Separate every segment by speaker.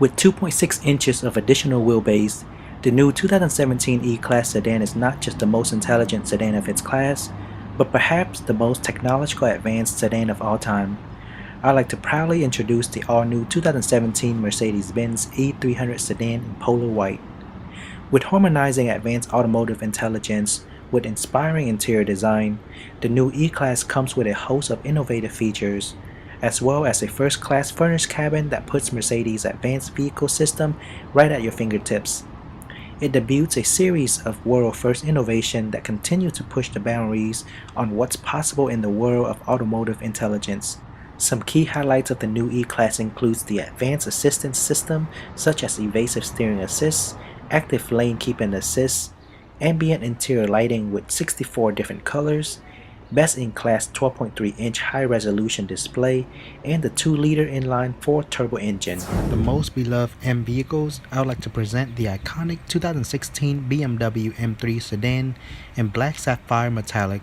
Speaker 1: With 2.6 inches of additional wheelbase, the new 2017 E-Class sedan is not just the most intelligent sedan of its class, but perhaps the most technologically advanced sedan of all time. I'd like to proudly introduce the all-new 2017 Mercedes-Benz E300 sedan in polar white. With harmonizing advanced automotive intelligence with inspiring interior design, the new E-Class comes with a host of innovative features, as well as a first-class furnished cabin that puts Mercedes' advanced vehicle system right at your fingertips. It debuts a series of world-first innovation that continue to push the boundaries on what's possible in the world of automotive intelligence. Some key highlights of the new E-Class includes the advanced assistance system such as evasive steering assist, active lane keeping assist, ambient interior lighting with 64 different colors, best-in-class 12.3-inch high-resolution display, and the 2-liter inline 4-turbo engine. The most beloved M vehicles, I would like to present the iconic 2016 BMW M3 sedan in black sapphire metallic.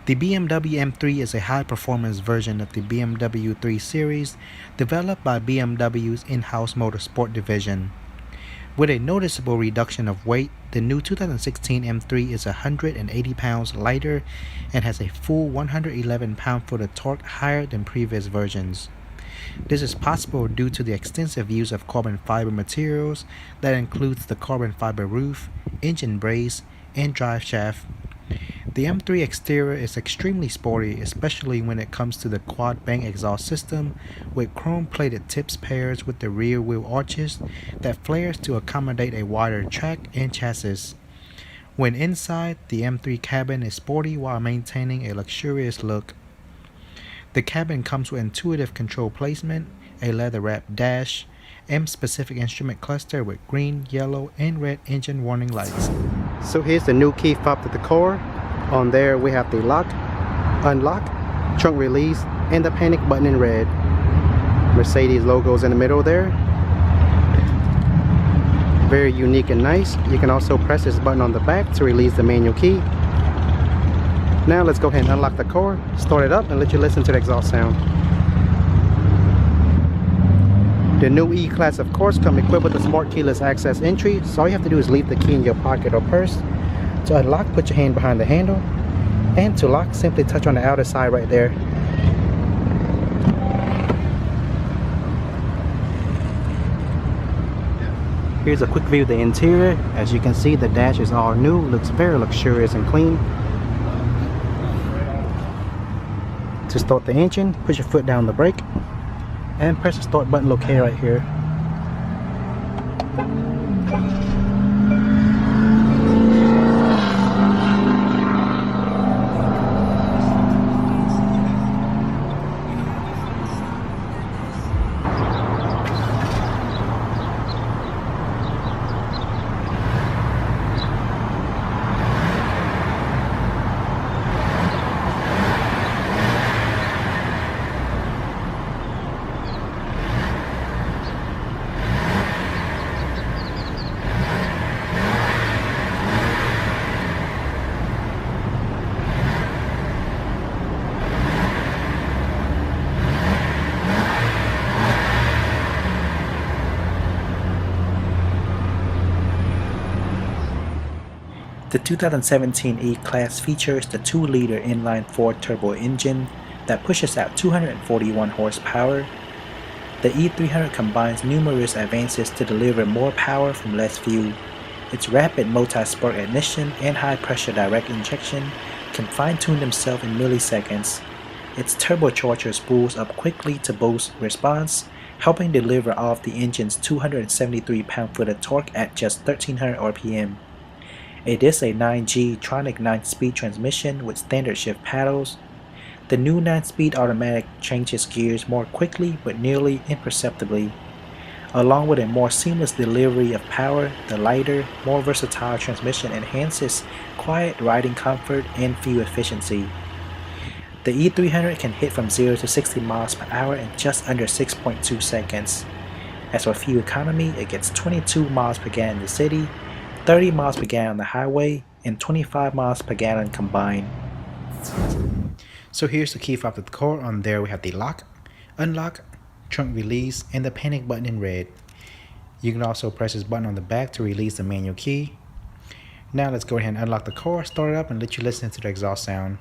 Speaker 1: The BMW M3 is a high-performance version of the BMW 3 Series developed by BMW's in-house motorsport division. With a noticeable reduction of weight, the new 2016 M3 is 180 pounds lighter and has a full 111 pound-foot of torque higher than previous versions. This is possible due to the extensive use of carbon fiber materials that includes the carbon fiber roof, engine brace, and drive shaft. The M3 exterior is extremely sporty, especially when it comes to the quad bank exhaust system with chrome-plated tips pairs with the rear wheel arches that flares to accommodate a wider track and chassis. When inside, the M3 cabin is sporty while maintaining a luxurious look. The cabin comes with intuitive control placement, a leather-wrapped dash, M-specific instrument cluster with green, yellow, and red engine warning lights. So here's the new key fob to the car. On there we have the lock, unlock, trunk release, and the panic button in red. Mercedes logos in the middle there. Very unique and nice. You can also press this button on the back to release the manual key. Now let's go ahead and unlock the car, start it up, and let you listen to the exhaust sound. The new E-Class of course comes equipped with a smart keyless access entry, so all you have to do is leave the key in your pocket or purse. To unlock, put your hand behind the handle, and to lock, simply touch on the outer side right there. Here's a quick view of the interior. As you can see, the dash is all new, looks very luxurious and clean. To start the engine, put your foot down the brake and press the start button located right here. The 2017 E-Class features the 2-liter inline 4-turbo engine that pushes out 241 horsepower. The E300 combines numerous advances to deliver more power from less fuel. Its rapid multi-spark ignition and high-pressure direct injection can fine-tune themselves in milliseconds. Its turbocharger spools up quickly to boost response, helping deliver off the engine's 273 pound-foot of torque at just 1300 RPM. It is a 9G Tronic 9-speed transmission with standard shift paddles. The new 9-speed automatic changes gears more quickly but nearly imperceptibly. Along with a more seamless delivery of power, the lighter, more versatile transmission enhances quiet riding comfort and fuel efficiency. The E300 can hit from 0 to 60 miles per hour in just under 6.2 seconds. As for fuel economy, it gets 22 miles per gallon in the city, 30 miles per gallon on the highway, and 25 miles per gallon combined. So here's the key fob to the car. On there we have the lock, unlock, trunk release, and the panic button in red.
Speaker 2: You can also press this button on the back to release the manual key. Now let's go ahead and unlock the car, start it up, and let you listen to the exhaust sound.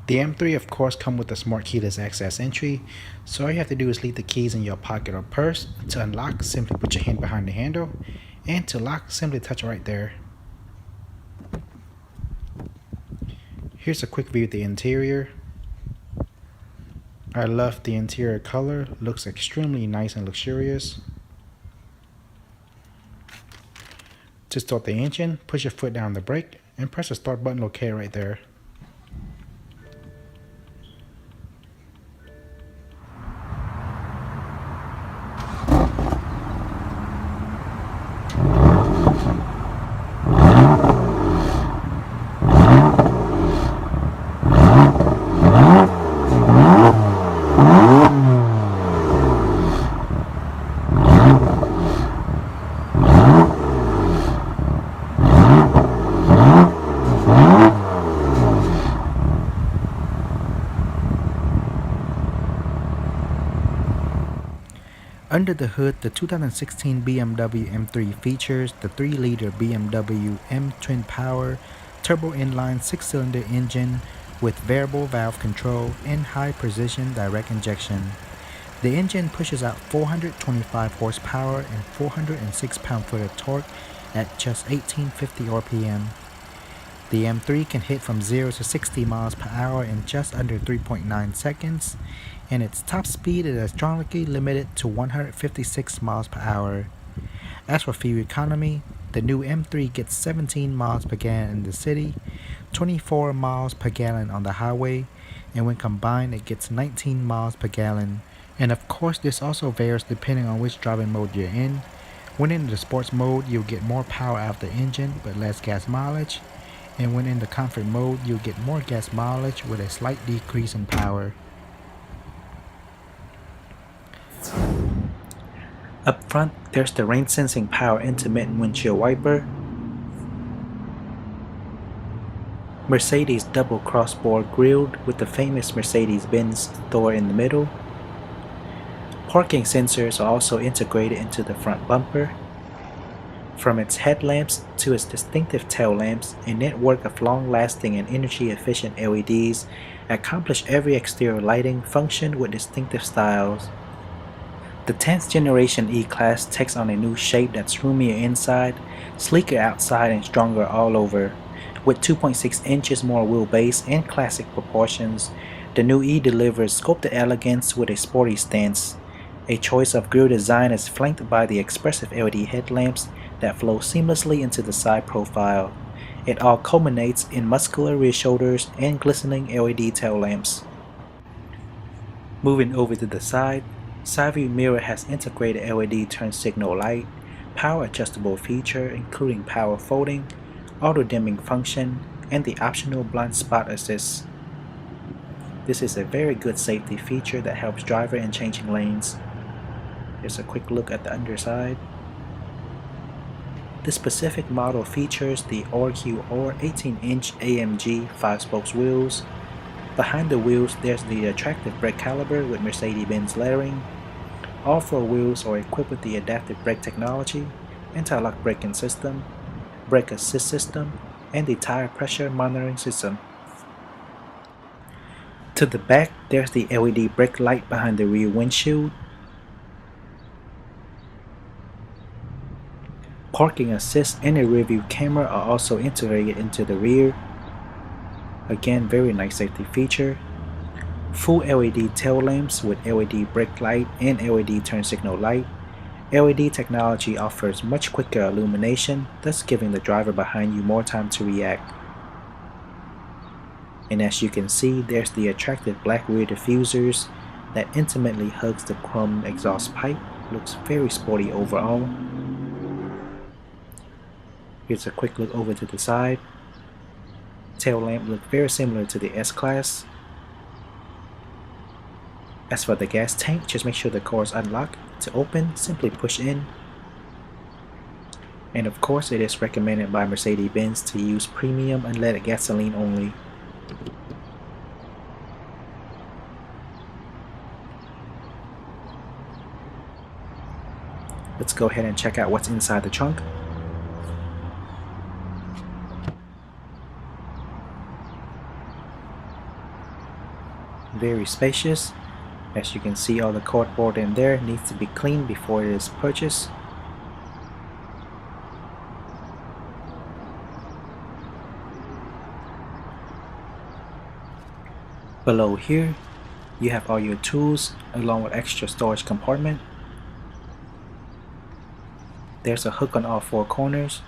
Speaker 2: The M3 of course comes with a smart keyless access entry, so all you have to do is leave the keys in your pocket or purse. To unlock, simply put your hand behind the handle, and to lock, simply touch right there. Here's a quick view of the interior. I love the interior color, looks extremely nice and luxurious. To start the engine, push your foot down the brake and press the start button located right there. Under the hood, the 2016 BMW M3 features the 3-liter BMW M3 Power turbo inline 6-cylinder engine with variable valve control and high-precision direct injection. The engine pushes out 425 horsepower and 406 pound-foot of torque at just 1850 RPM. The M3 can hit from 0 to 60 miles per hour in just under 3.9 seconds, and its top speed is electronically limited to 156 miles per hour. As for fuel economy, the new M3 gets 17 miles per gallon in the city, 24 miles per gallon on the highway, and when combined it gets 19 miles per gallon. And of course this also varies depending on which driving mode you're in. When in the sports mode, you'll get more power out of the engine but less gas mileage, and when in the comfort mode, you'll get more gas mileage with a slight decrease in power.
Speaker 1: Up front, there's the rain-sensing power intermittent windshield wiper, Mercedes double crossbar grille with the famous Mercedes-Benz Thor in the middle. Parking sensors are also integrated into the front bumper. From its headlamps to its distinctive tail lamps, a network of long-lasting and energy-efficient LEDs accomplish every exterior lighting function with distinctive styles. The 10th generation E-Class takes on a new shape that's roomier inside, sleeker outside, and stronger all over. With 2.6 inches more wheelbase and classic proportions, the new E delivers sculpted elegance with a sporty stance. A choice of grille design is flanked by the expressive LED headlamps that flow seamlessly into the side profile. It all culminates in muscular rear shoulders and glistening LED tail lamps. Moving over to the side view mirror has integrated LED turn signal light, power adjustable feature including power folding, auto dimming function, and the optional blind spot assist. This is a very good safety feature that helps driver in changing lanes. Here's a quick look at the underside. This specific model features the RQR 18-inch AMG 5-spokes wheels. Behind the wheels, there's the attractive brake caliper with Mercedes-Benz lettering. All 4 wheels are equipped with the adaptive brake technology, anti-lock braking system, brake assist system, and the tire pressure monitoring system. To the back, there's the LED brake light behind the rear windshield. Parking assist and a rear view camera are also integrated into the rear. Again, very nice safety feature. Full LED tail lamps with LED brake light and LED turn signal light. LED technology offers much quicker illumination, thus giving the driver behind you more time to react. And as you can see, there's the attractive black rear diffusers that intimately hugs the chrome exhaust pipe. Looks very sporty overall. Here's a quick look over to the side. Tail lamp look very similar to the S-Class. As for the gas tank, just make sure the car is unlocked. To open, simply push in. And of course, it is recommended by Mercedes-Benz to use premium unleaded gasoline only. Let's go ahead and check out what's inside the trunk. Very spacious. As you can see, all the cardboard in there needs to be cleaned before it is purchased. Below here, you have all your tools along with extra storage compartment. There's a hook on all four corners.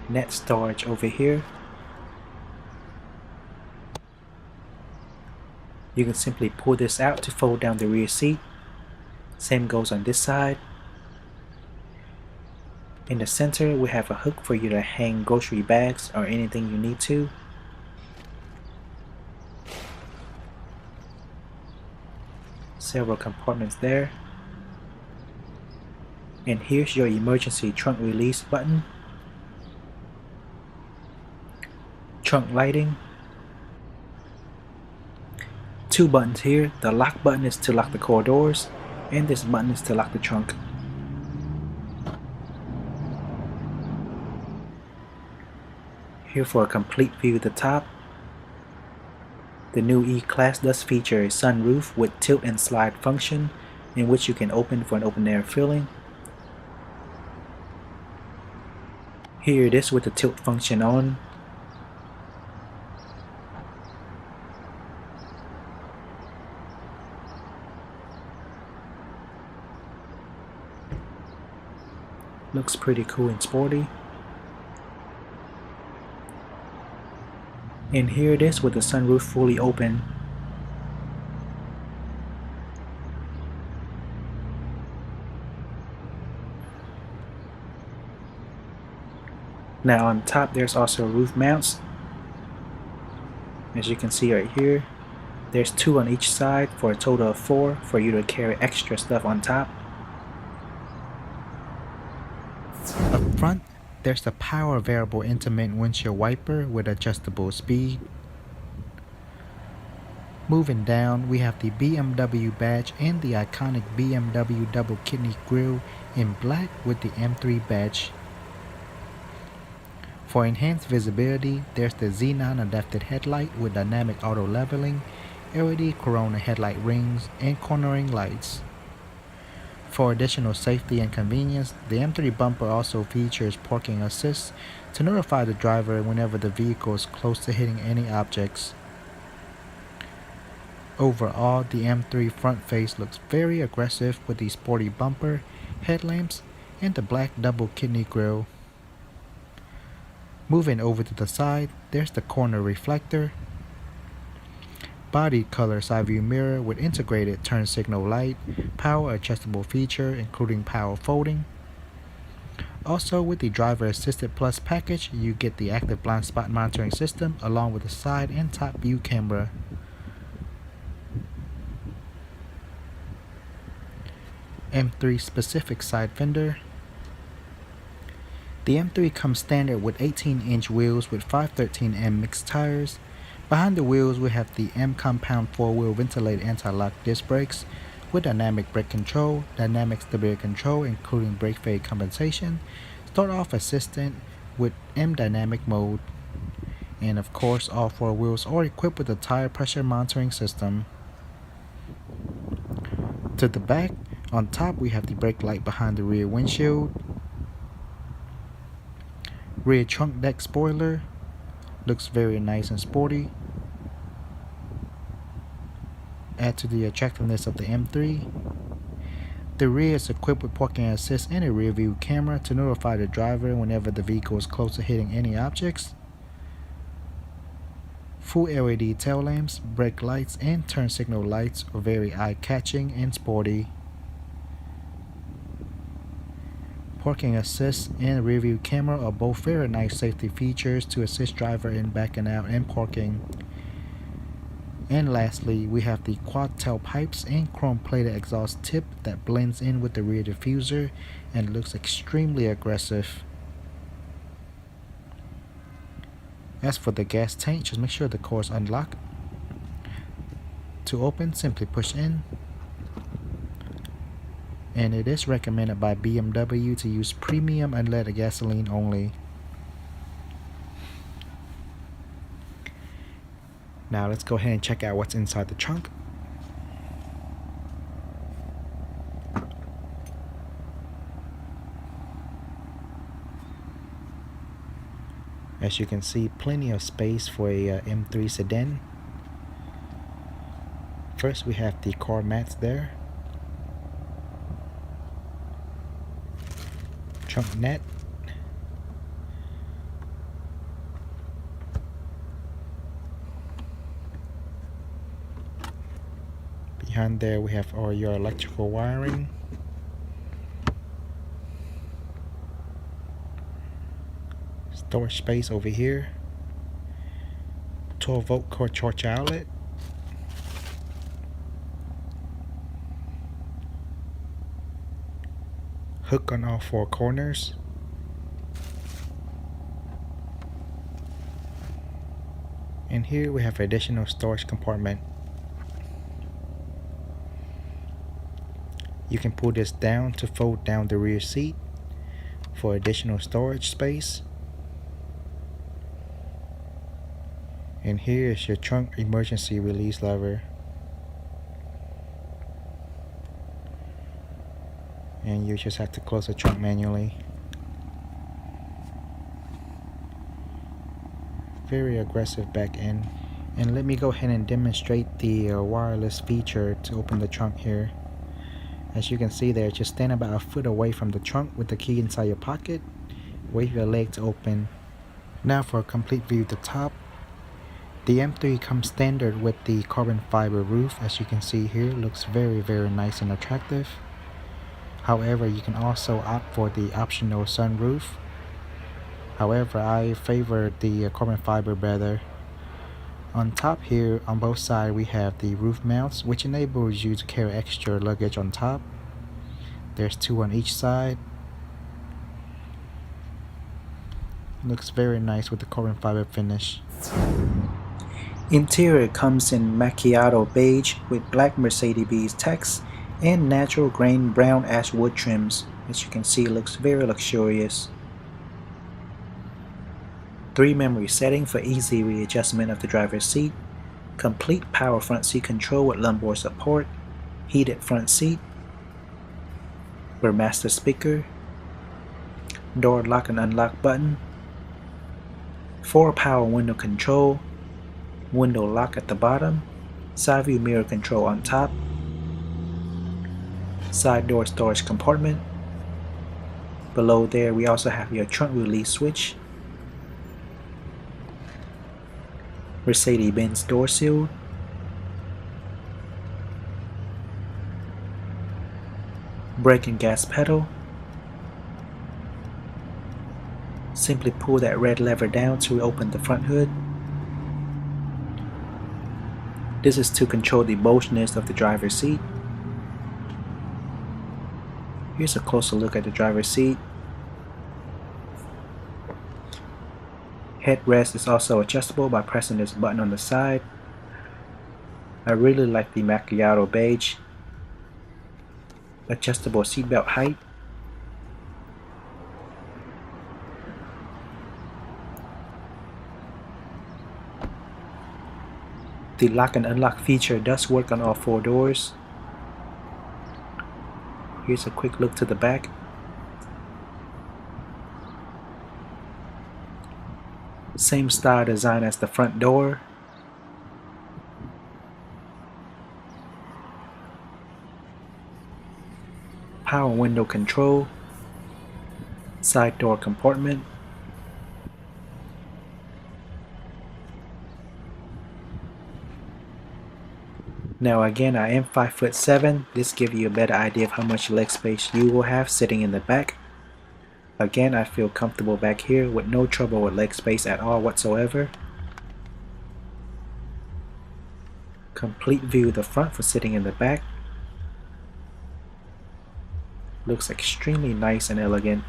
Speaker 1: Net storage over here. You can simply pull this out to fold down the rear seat. Same goes on this side. In the center, we have a hook for you to hang grocery bags or anything you need to. Several compartments there. And here's your emergency trunk release button. Trunk lighting. Two buttons here. The lock button is to lock the car doors, and this button is to lock the trunk. Here for a complete view of the top. The new E-Class does feature a sunroof with tilt and slide function, in which you can open for an open air filling. Here it is with the tilt function on. Looks pretty cool and sporty. And here it is with the sunroof fully open. Now on top there's also roof mounts. As you can see right here, there's two on each side for a total of 4 for you to carry extra stuff on top.
Speaker 2: Up front, there's the power variable intermittent windshield wiper with adjustable speed. Moving down, we have the BMW badge and the iconic BMW double kidney grille in black with the M3 badge. For enhanced visibility, there's the xenon adapted headlight with dynamic auto leveling, LED corona headlight rings, and cornering lights. For additional safety and convenience, the M3 bumper also features parking assist to notify the driver whenever the vehicle is close to hitting any objects. Overall, the M3 front face looks very aggressive with the sporty bumper, headlamps, and the black double kidney grille. Moving over to the side, there's the corner reflector, body color side view mirror with integrated turn signal light, power adjustable feature including power folding. Also with the driver assisted plus package, you get the active blind spot monitoring system along with the side and top view camera. M3 specific side fender. The M3 comes standard with 18-inch wheels with 513M mixed tires. Behind the wheels we have the M compound 4-wheel ventilated anti-lock disc brakes with dynamic brake control, dynamic stability control including brake fade compensation, start off assistant with M dynamic mode. And of course all 4 wheels are equipped with a tire pressure monitoring system. To the back, on top we have the brake light behind the rear windshield. Rear trunk deck spoiler. Looks very nice and sporty. Add to the attractiveness of the M3. The rear is equipped with parking assist and a rear view camera to notify the driver whenever the vehicle is close to hitting any objects. Full LED tail lamps, brake lights, and turn signal lights are very eye-catching and sporty. Parking assist and rear view camera are both very nice safety features to assist driver in backing out and parking. And lastly, we have the quad tailpipes and chrome plated exhaust tip that blends in with the rear diffuser and looks extremely aggressive. As for the gas tank, just make sure the car is unlocked. To open, simply push in. and it is recommended by BMW to use premium unleaded gasoline only. Now let's go ahead and check out what's inside the trunk. As you can see, plenty of space for a M3 sedan. First we have the car mats there, trunk net, behind there we have all your electrical wiring, storage space over here, 12-volt core charger outlet, hook on all four corners, and here we have additional storage compartment. You can pull this down to fold down the rear seat for additional storage space. And here is your trunk emergency release lever. And you just have to close the trunk manually. Very aggressive back end. And let me go ahead and demonstrate the wireless feature to open the trunk here. As you can see there, just stand about a foot away from the trunk with the key inside your pocket. Wave your leg to open. Now for a complete view of the top. The M3 comes standard with the carbon fiber roof. As you can see here, looks very nice and attractive. However, you can also opt for the optional sunroof. However, I favor the carbon fiber better. On top here, on both sides, we have the roof mounts, which enables you to carry extra luggage on top. There's two on each side. Looks very nice with the carbon fiber finish.
Speaker 1: Interior comes in macchiato beige with black Mercedes-Benz text and natural grain brown ash wood trims. As you can see, it looks very luxurious. 3 memory setting for easy readjustment of the driver's seat, complete power front seat control with lumbar support, heated front seat, rear master speaker, door lock and unlock button, 4 power window control, window lock at the bottom, side view mirror control on top, side door storage compartment. Below there we also have your trunk release switch, Mercedes-Benz door seal, brake and gas pedal. Simply pull that red lever down to open the front hood. This is to control the bulginess of the driver's seat. Here's a closer look at the driver's seat. Headrest is also adjustable by pressing this button on the side. I really like the macchiato beige. Adjustable seatbelt height. The lock and unlock feature does work on all 4 doors. Here's a quick look to the back. Same style design as the front door. Power window control. Side door compartment. Now again, I am 5'7". This gives you a better idea of how much leg space you will have sitting in the back. Again, I feel comfortable back here with no trouble with leg space at all whatsoever. Complete view of the front for sitting in the back. Looks extremely nice and elegant.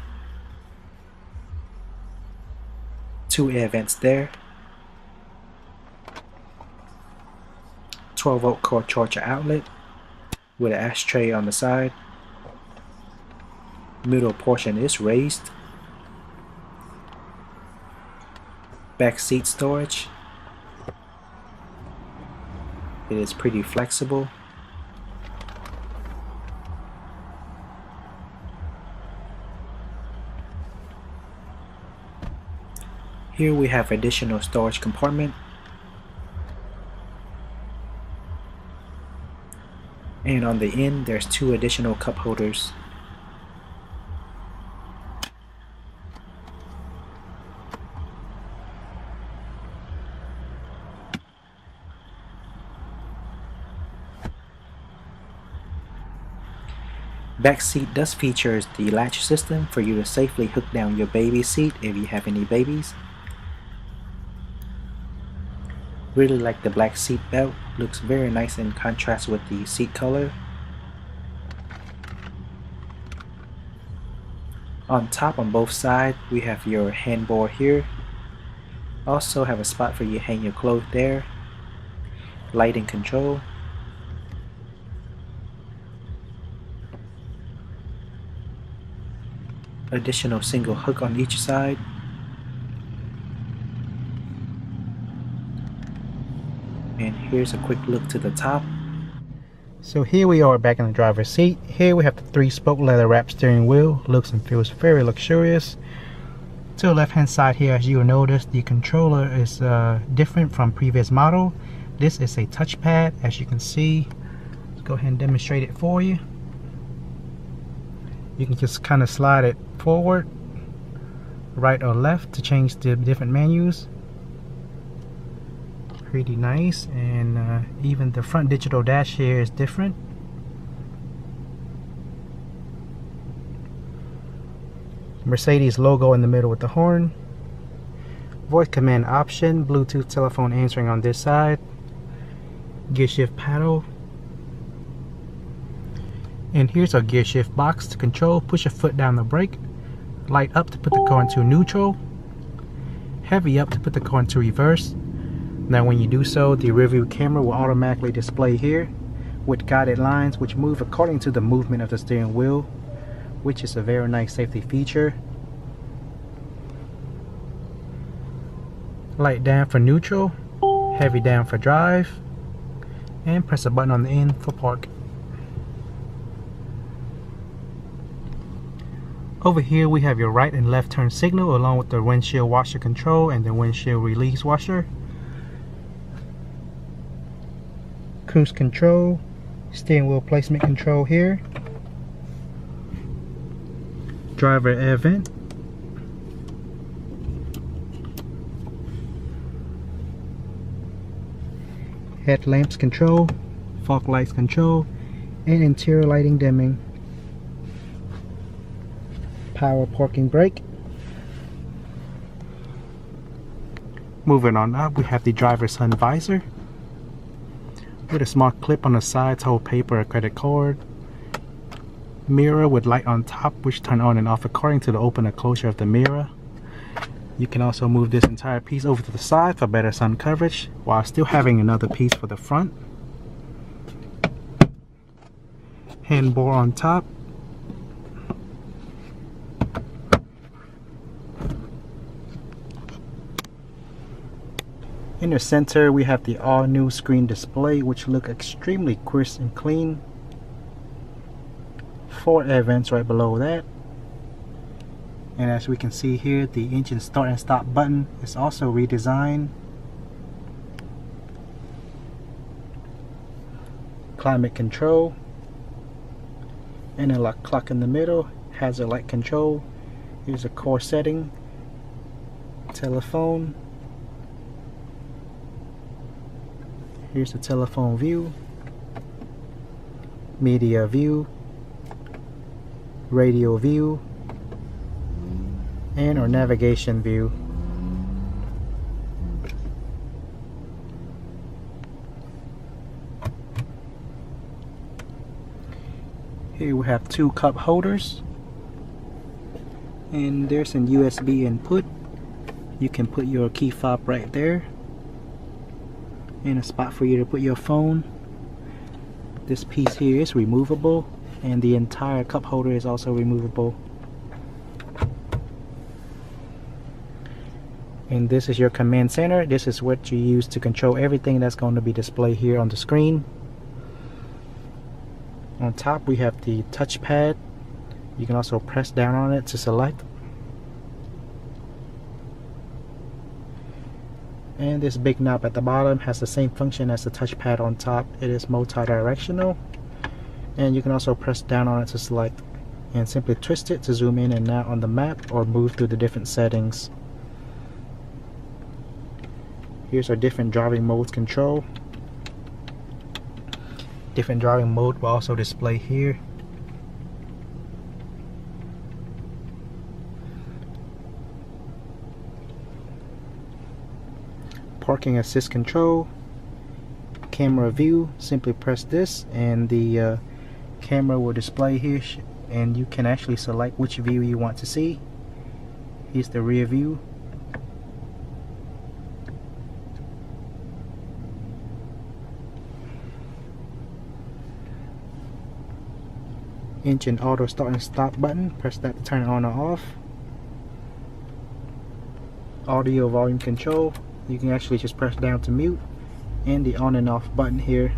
Speaker 1: 2 air vents there. 12-volt core charger outlet with an ashtray on the side. Middle portion is raised. Back seat storage. It is pretty flexible. Here we have additional storage compartment. And on the end, there's 2 additional cup holders. Back seat does feature the latch system for you to safely hook down your baby seat if you have any babies. Really like the black seat belt, looks very nice in contrast with the seat color. On top on both sides we have your handboard here. Also have a spot for you to hang your clothes there. Lighting control. Additional single hook on each side. And here's a quick look to the top.
Speaker 2: So here we are back in the driver's seat. Here we have the 3-spoke leather wrapped steering wheel. Looks and feels very luxurious. To the left hand side here, as you will notice, the controller is different from previous model. This is a touchpad, as you can see. Let's go ahead and demonstrate it for you. You can just kind of slide it forward, right or left to change the different menus. Pretty nice, and even the front digital dash here is different. Mercedes logo in the middle with the horn. Voice command option, Bluetooth telephone answering on this side. Gear shift paddle. And here's our gear shift box to control. Push a foot down the brake. Light up to put the car into neutral. Heavy up to put the car into reverse. Now when you do so, the rear view camera will automatically display here with guided lines which move according to the movement of the steering wheel, which is a very nice safety feature. Light down for neutral, heavy down for drive, and press a button on the end for park. Over here we have your right and left turn signal along with the windshield washer control and the windshield release washer. Cruise control, steering wheel placement control here. Driver air vent. Headlamps control, fog lights control, and interior lighting dimming. Power parking brake. Moving on up, we have the driver's sun visor with a small clip on the side to hold paper or credit card. Mirror with light on top which turn on and off according to the open or closure of the mirror. You can also move this entire piece over to the side for better sun coverage while still having another piece for the front. Handbar on top. In the center we have the all new screen display which look extremely crisp and clean. 4 air vents right below that. And as we can see here, the engine start and stop button is also redesigned. Climate control. Analog clock in the middle. Hazard light control. Here's a core setting. Telephone. Here's the telephone view, media view, radio view, and our navigation view. Here we have 2 cup holders, and there's an USB input. You can put your key fob right there. And a spot for you to put your phone. This piece here is removable and the entire cup holder is also removable. And this is your command center. This is what you use to control everything that's going to be displayed here on the screen. On top we have the touchpad. You can also press down on it to select. And this big knob at the bottom has the same function as the touchpad on top. It is multi-directional, and you can also press down on it to select and simply twist it to zoom in and out on the map or move through the different settings. Here's our different driving modes control. Different driving mode will also display here. Parking assist control, camera view, simply press this and the camera will display here, and you can actually select which view you want to see. Here's the rear view. Engine auto start and stop button, press that to turn it on or off. Audio volume control, you can actually just press down to mute, and the on and off button here.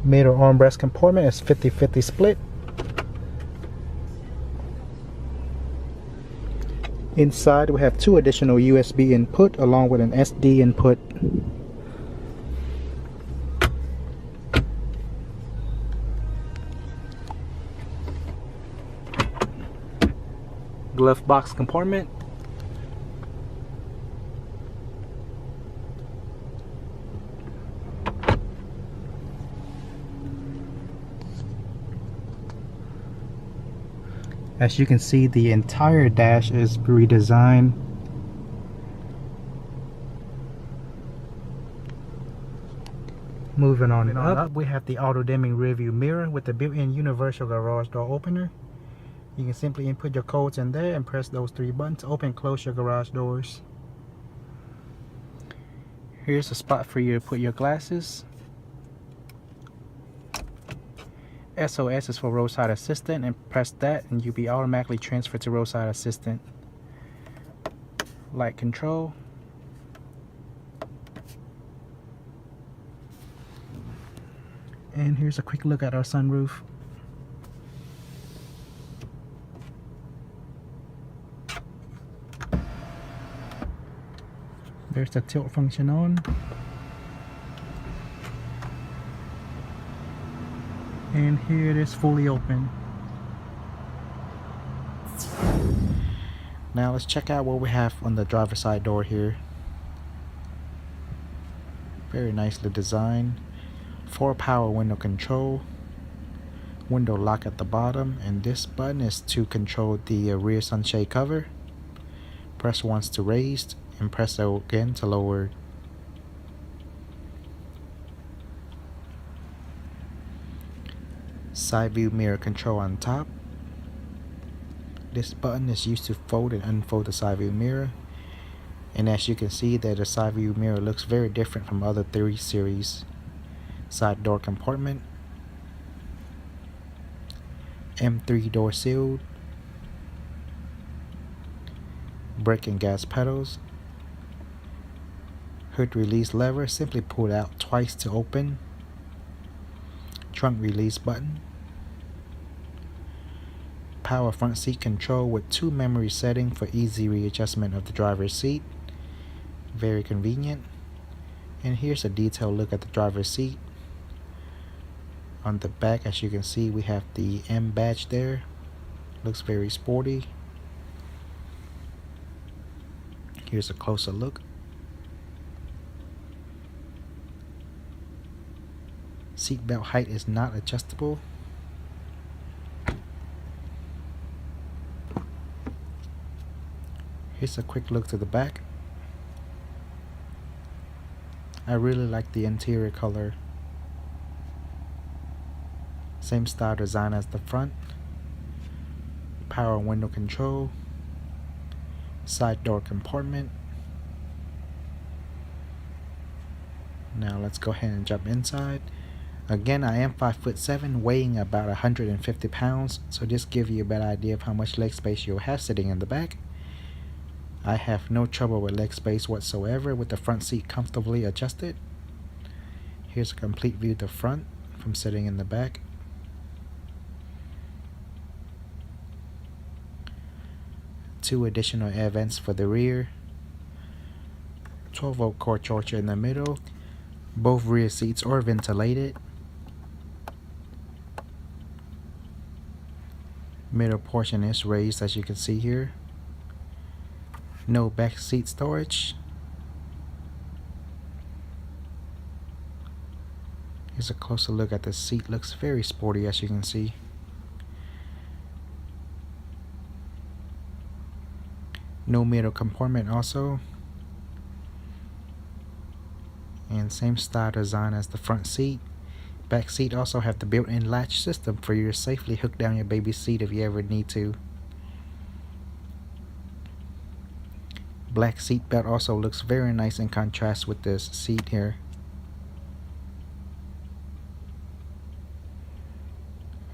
Speaker 2: Middle armrest compartment is 50-50 split. Inside we have two additional USB input along with an SD input. Glove box compartment. As you can see, the entire dash is redesigned. Moving on up, we have the auto dimming rear view mirror with the built-in universal garage door opener. You can simply input your codes in there and press those three buttons to open and close your garage doors. Here's a spot for you to put your glasses. SOS is for roadside assistant, and press that and you'll be automatically transferred to roadside assistant. Light control. And here's a quick look at our sunroof. There's the tilt function on. And here it is fully open. Now let's check out what we have on the driver's side door here. Very nicely designed. 4 power window control. Window lock at the bottom, and this button is to control the rear sunshade cover. Press once to raise and press again to lower. Side view mirror control on top. This button is used to fold and unfold the side view mirror, and as you can see that the side view mirror looks very different from other 3 series. Side door compartment. M3 door sealed. Brake and gas pedals. Hood release lever, simply pull it out twice to open. Trunk release button. Power front seat control with 2 memory settings for easy readjustment of the driver's seat. Very convenient. And here's a detailed look at the driver's seat. On the back, as you can see, we have the M badge there. Looks very sporty. Here's a closer look. Seatbelt height is not adjustable. Here's a quick look to the back. I really like the interior color. Same style design as the front. Power window control. Side door compartment. Now let's go ahead and jump inside. Again, I am 5'7", weighing about 150 pounds, so this gives you a better idea of how much leg space you'll have sitting in the back. I have no trouble with leg space whatsoever with the front seat comfortably adjusted. Here's a complete view of the front from sitting in the back. Two additional air vents for the rear. 12-volt core charger in the middle. Both rear seats are ventilated. Middle portion is raised, as you can see here. No back seat storage. Here's a closer look at the seat. Looks very sporty, as you can see. No middle compartment also. And same style design as the front seat. Back seat also have the built-in latch system for you to safely hook down your baby seat if you ever need to. Black seat belt also looks very nice in contrast with this seat here.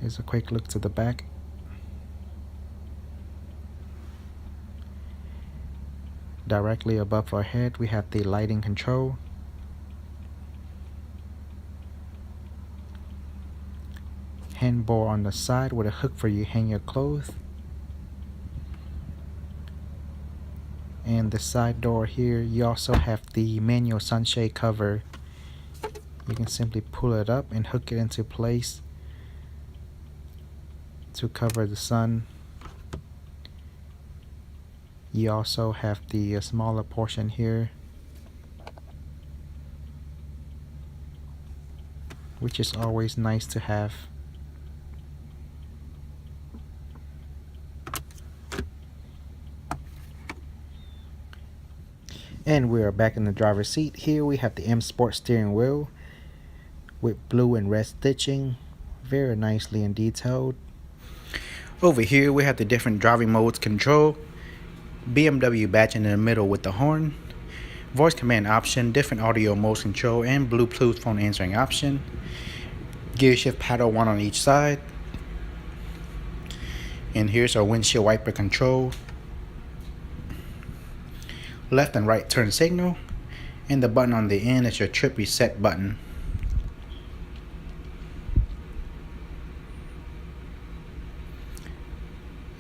Speaker 2: Here's a quick look to the back. Directly above our head we have the lighting control. Handbar on the side with a hook for you to hang your clothes. And the side door here, you also have the manual sunshade cover. You can simply pull it up and hook it into place to cover the sun. You also have the smaller portion here, which is always nice to have. And we are back in the driver's seat. Here we have the M Sport steering wheel with blue and red stitching, very nicely and detailed. Over here we have the different driving modes control. BMW badge in the middle with the horn. Voice command option, different audio modes control, and Bluetooth phone answering option. Gear shift paddle, one on each side. And here's our windshield wiper control. Left and right turn signal, and the button on the end is your trip reset button.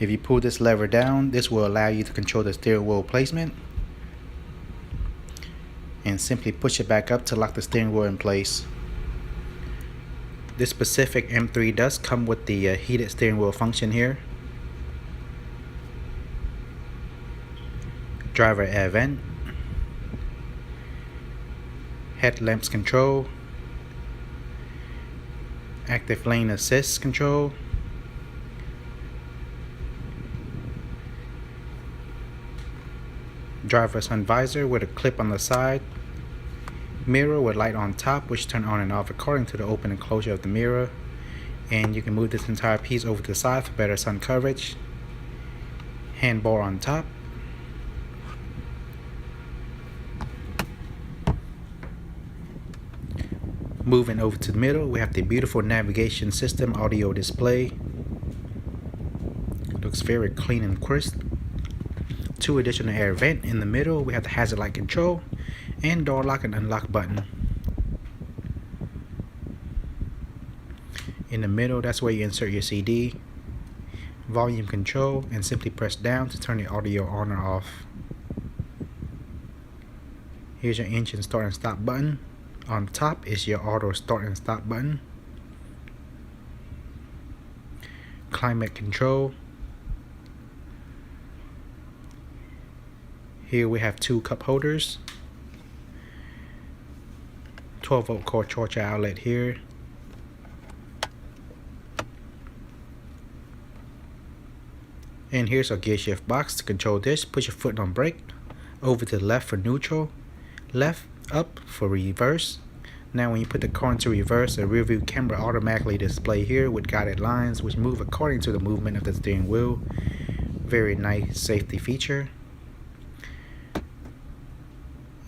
Speaker 2: If you pull this lever down, this will allow you to control the steering wheel placement, and simply push it back up to lock the steering wheel in place. This specific M3 does come with the heated steering wheel function here. Driver air vent, headlamps control, active lane assist control, driver sun visor with a clip on the side, mirror with light on top which turn on and off according to the open and closure of the mirror, and you can move this entire piece over to the side for better sun coverage. Handbar on top. Moving over to the middle, we have the beautiful navigation system audio display. It looks very clean and crisp. Two additional air vent in the middle. We have the hazard light control and door lock and unlock button. In the middle, that's where you insert your CD. Volume control, and simply press down to turn the audio on or off. Here's your engine start and stop button. On top is your auto start and stop button. Climate control. Here we have two cup holders. 12-volt core charger outlet here. And here's our gear shift box. To control this, put your foot on brake, over to the left for neutral, left up for reverse. Now when you put the car into reverse, a rear view camera automatically display here with guided lines which move according to the movement of the steering wheel. Very nice safety feature.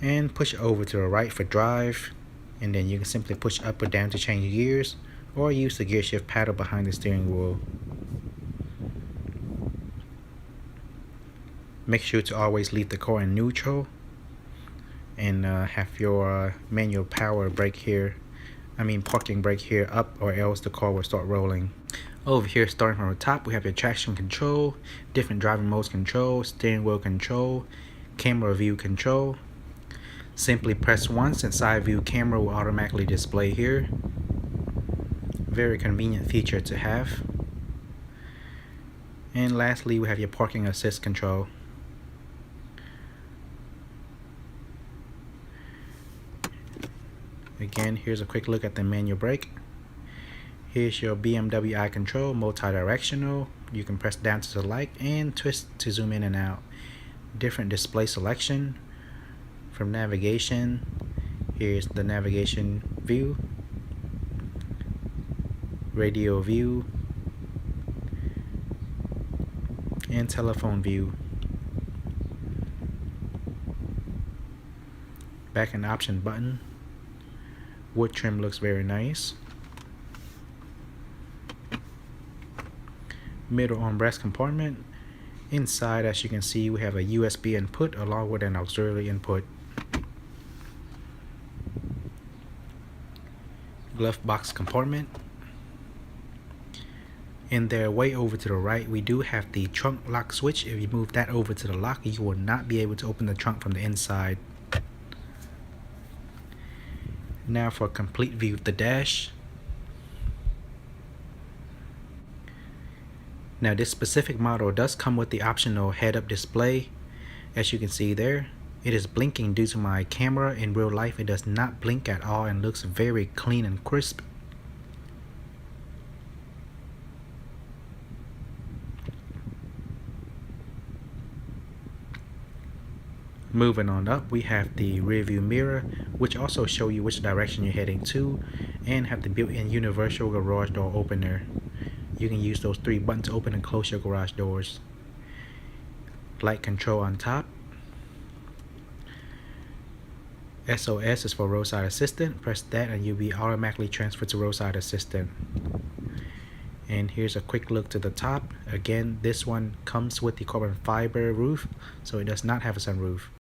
Speaker 2: And push it over to the right for drive. and then you can simply push up or down to change gears, or use the gear shift paddle behind the steering wheel. Make sure to always leave the car in neutral, and have your manual power brake here, parking brake here up, or else the car will start rolling. Over here, starting from the top, we have your traction control, different driving modes control, steering wheel control, camera view control. Simply press once and side view camera will automatically display here. Very convenient feature to have. And lastly, we have your parking assist control. Again, here's a quick look at the manual brake. Here's your BMW eye control, multi-directional. You can press down to select and twist to zoom in and out. Different display selection. From navigation, here's the navigation view, radio view, and telephone view. Back and option button. Wood trim looks very nice. Middle armrest compartment. Inside, as you can see, we have a USB input along with an auxiliary input. Glove box compartment. And there, way over to the right, we do have the trunk lock switch. If you move that over to the lock, you will not be able to open the trunk from the inside. Now for a complete view of the dash. Now this specific model does come with the optional head-up display. As you can see there, it is blinking due to my camera. In real life, it does not blink at all and looks very clean and crisp. Moving on up, we have the rear view mirror, which also show you which direction you're heading to, and have the built-in universal garage door opener. You can use those 3 buttons to open and close your garage doors. Light control on top. SOS is for roadside assistant. Press that and you'll be automatically transferred to roadside assistant. And here's a quick look to the top. Again, this one comes with the carbon fiber roof, so it does not have a sunroof.